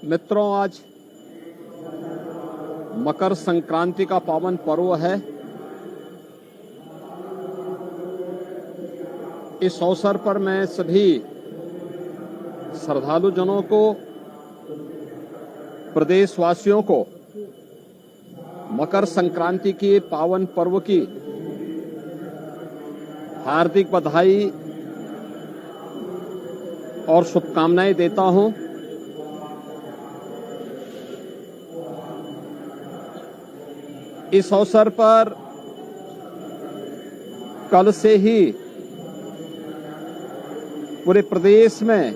मित्रों, आज मकर संक्रांति का पावन पर्व है। इस अवसर पर मैं सभी श्रद्धालु जनों को, प्रदेशवासियों को मकर संक्रांति के पावन पर्व की हार्दिक बधाई और शुभकामनाएं देता हूं। इस अवसर पर कल से ही पूरे प्रदेश में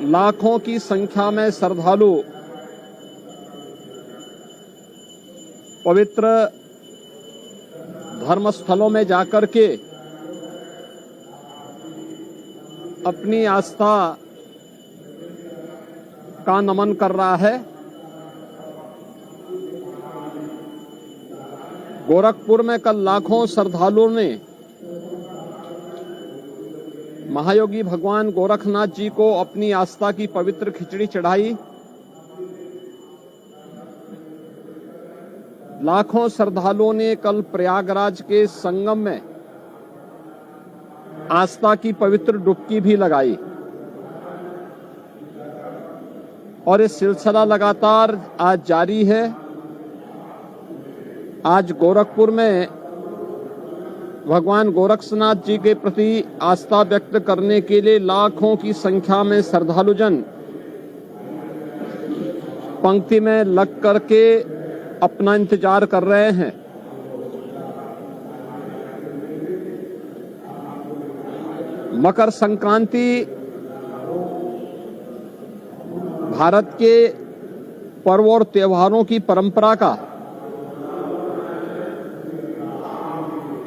लाखों की संख्या में श्रद्धालु पवित्र धर्मस्थलों में जाकर के अपनी आस्था का नमन कर रहा है। गोरखपुर में कल लाखों श्रद्धालुओं ने महायोगी भगवान गोरखनाथ जी को अपनी आस्था की पवित्र खिचड़ी चढ़ाई। लाखों श्रद्धालुओं ने कल प्रयागराज के संगम में आस्था की पवित्र डुबकी भी लगाई और ये सिलसिला लगातार आज जारी है। आज गोरखपुर में भगवान गोरक्षनाथ जी के प्रति आस्था व्यक्त करने के लिए लाखों की संख्या में श्रद्धालुजन पंक्ति में लग करके अपना इंतजार कर रहे हैं। मकर संक्रांति भारत के पर्व और त्योहारों की परंपरा का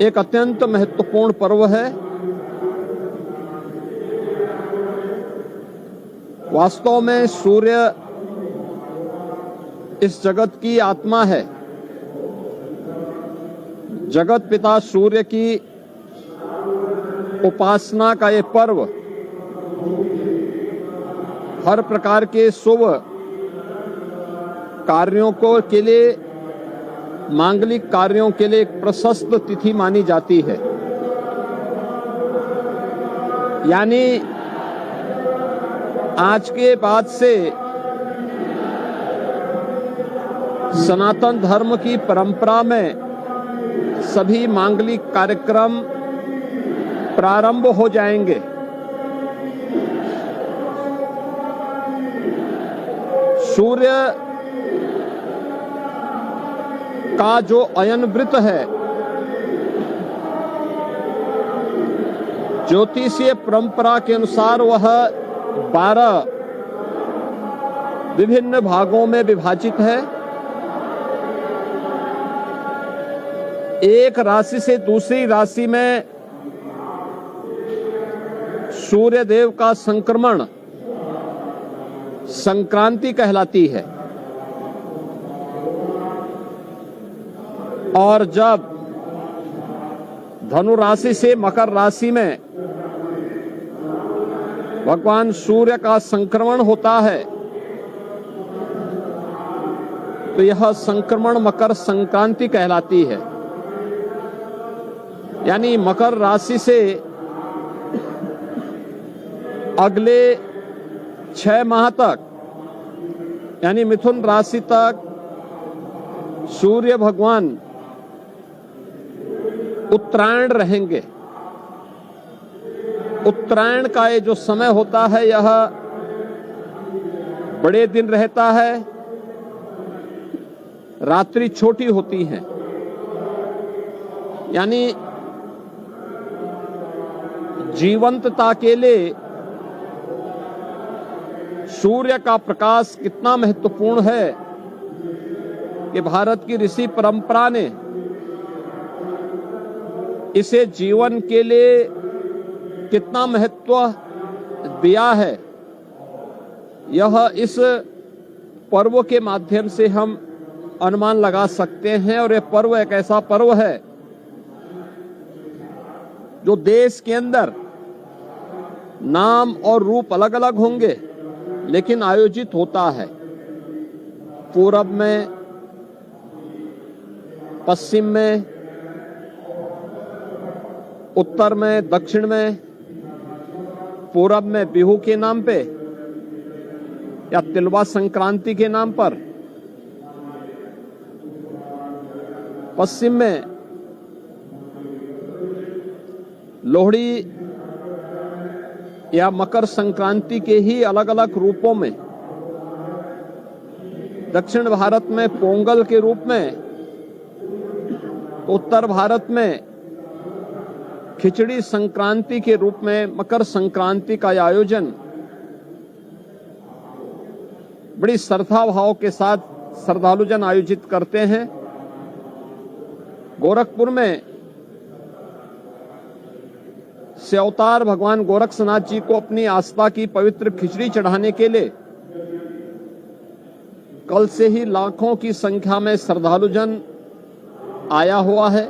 एक अत्यंत महत्वपूर्ण पर्व है। वास्तव में सूर्य इस जगत की आत्मा है। जगत पिता सूर्य की उपासना का ये पर्व हर प्रकार के शुभ कार्यों के लिए, मांगलिक कार्यों के लिए एक प्रशस्त तिथि मानी जाती है। यानी आज के बाद से सनातन धर्म की परंपरा में सभी मांगलिक कार्यक्रम प्रारंभ हो जाएंगे। सूर्य का जो अयन वृत्त है, ज्योतिषीय परंपरा के अनुसार वह 12 विभिन्न भागों में विभाजित है। एक राशि से दूसरी राशि में सूर्य देव का संक्रमण संक्रांति कहलाती है। और जब धनु राशि से मकर राशि में भगवान सूर्य का संक्रमण होता है तो यह संक्रमण मकर संक्रांति कहलाती है। यानी मकर राशि से अगले 6 माह तक, यानी मिथुन राशि तक सूर्य भगवान उत्तरायण रहेंगे। उत्तरायण का ये जो समय होता है यह बड़े दिन रहता है, रात्रि छोटी होती है। यानी जीवंतता के लिए सूर्य का प्रकाश कितना महत्वपूर्ण है कि भारत की ऋषि परंपरा ने इसे जीवन के लिए कितना महत्व दिया है, यह इस पर्व के माध्यम से हम अनुमान लगा सकते हैं। और यह पर्व एक ऐसा पर्व है जो देश के अंदर नाम और रूप अलग अलग होंगे, लेकिन आयोजित होता है। पूरब में, पश्चिम में, उत्तर में, दक्षिण में। पूरब में बिहू के नाम पे या तिलवा संक्रांति के नाम पर, पश्चिम में लोहड़ी या मकर संक्रांति के ही अलग अलग रूपों में, दक्षिण भारत में पोंगल के रूप में, उत्तर भारत में खिचड़ी संक्रांति के रूप में मकर संक्रांति का आयोजन बड़ी श्रद्धा भाव के साथ श्रद्धालुजन आयोजित करते हैं। गोरखपुर में से अवतार भगवान गोरक्षनाथ जी को अपनी आस्था की पवित्र खिचड़ी चढ़ाने के लिए कल से ही लाखों की संख्या में श्रद्धालुजन आया हुआ है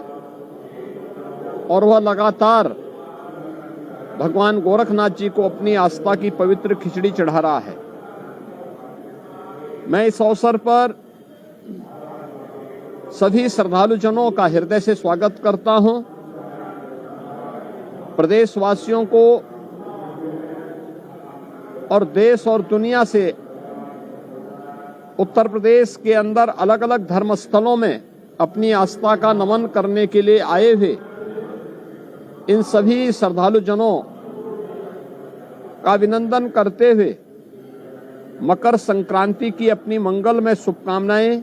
और वह लगातार भगवान गोरखनाथ जी को अपनी आस्था की पवित्र खिचड़ी चढ़ा रहा है। मैं इस अवसर पर सभी श्रद्धालुजनों का हृदय से स्वागत करता हूं। प्रदेशवासियों को और देश और दुनिया से उत्तर प्रदेश के अंदर अलग अलग धर्म स्थलों में अपनी आस्था का नमन करने के लिए आए हुए इन सभी श्रद्धालुजनों का अभिनंदन करते हुए मकर संक्रांति की अपनी मंगलमय शुभकामनाएं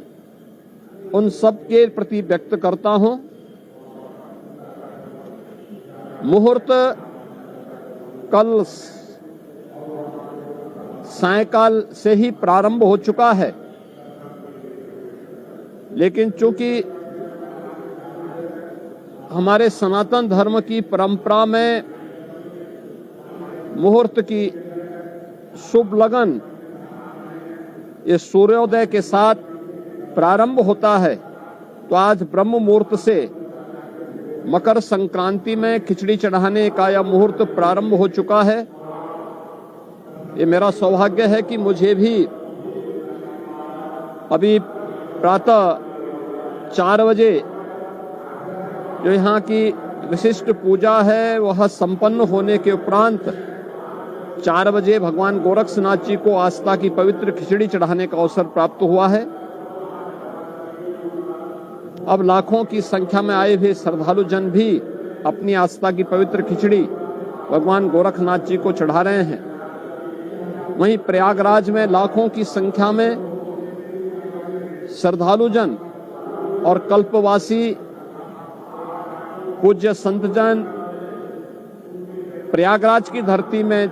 उन सब के प्रति व्यक्त करता हूं। मुहूर्त कल सायंकाल से ही प्रारंभ हो चुका है, लेकिन चूंकि हमारे सनातन धर्म की परंपरा में मुहूर्त की शुभ लगन ये सूर्योदय के साथ प्रारंभ होता है, तो आज ब्रह्म मुहूर्त से मकर संक्रांति में खिचड़ी चढ़ाने का यह मुहूर्त प्रारंभ हो चुका है। ये मेरा सौभाग्य है कि मुझे भी अभी प्रातः 4 बजे जो यहाँ की विशिष्ट पूजा है वह संपन्न होने के उपरांत 4 बजे भगवान गोरक्षनाथ जी को आस्था की पवित्र खिचड़ी चढ़ाने का अवसर प्राप्त हुआ है। अब लाखों की संख्या में आए हुए श्रद्धालुजन भी अपनी आस्था की पवित्र खिचड़ी भगवान गोरखनाथ जी को चढ़ा रहे हैं। वहीं प्रयागराज में लाखों की संख्या में श्रद्धालुजन और कल्पवासी पूज्य संतजन प्रयागराज की धरती में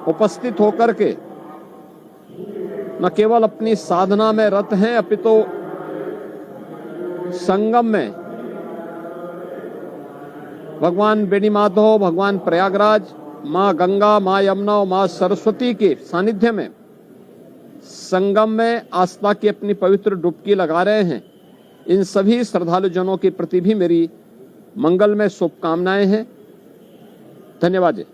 उपस्थित होकर के न केवल अपनी साधना में रत हैं, अपितु संगम में भगवान बेनी माधव, भगवान प्रयागराज, माँ गंगा, माँ यमुना और माँ सरस्वती के सानिध्य में संगम में आस्था की अपनी पवित्र डुबकी लगा रहे हैं। इन सभी श्रद्धालुजनों के प्रति भी मेरी मंगलमय शुभकामनाएं हैं। धन्यवाद जी।